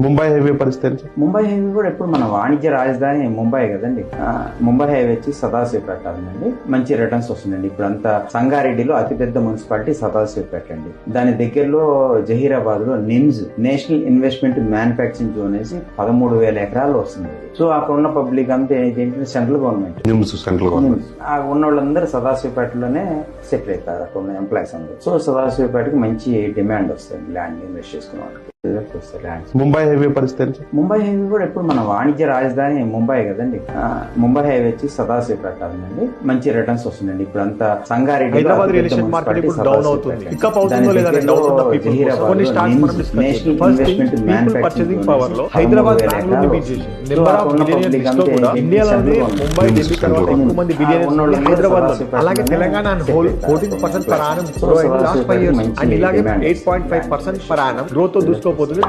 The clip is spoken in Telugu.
ముంబై హైవే పరిస్థితి, ముంబై హైవే కూడా ఎప్పుడు మన వాణిజ్య రాజధాని ముంబై కదండి. ముంబై హైవే వచ్చి సదాశివపేట అండి, మంచి రిటర్న్స్ వస్తుందండి. ఇప్పుడు అంతా సంగారెడ్డిలో అతిపెద్ద మున్సిపాలిటీ సదాశివపేట అండి. దాని దగ్గరలో జహీరాబాద్ లో NIMS national investment manufacturing zone అనేసి 13,000 ఎకరాలు వస్తుంది. సో అక్కడ ఉన్న పబ్లిక్ అంతా ఏంటంటే సెంట్రల్ గవర్నమెంట్ ఉన్న వాళ్ళందరూ సదాశివపేటలోనే సెటిల్ అవుతారు, అక్కడ ఉన్న ఎంప్లాయీస్ అందరూ. సో సదాశివపేటకి మంచి డిమాండ్ వస్తుంది ల్యాండ్ ఇన్వెస్ట్ చేసుకున్న వాళ్ళకి. ముంబై హైవే పరిస్థితి, ముంబై హైవే కూడా ఎప్పుడు మన వాణిజ్య రాజధాని ముంబై కదండి. ముంబై హైవే వచ్చి సదాశివపేట అండి, మంచి రిటర్న్స్ వస్తుందండి. ఇప్పుడు అంతా Sangareddy national investment manufacturing power లో హైదరాబాద్ అలాగే Telangana 14% per annum, 8.5% per annum growth తో దూసుకోపోతుంది.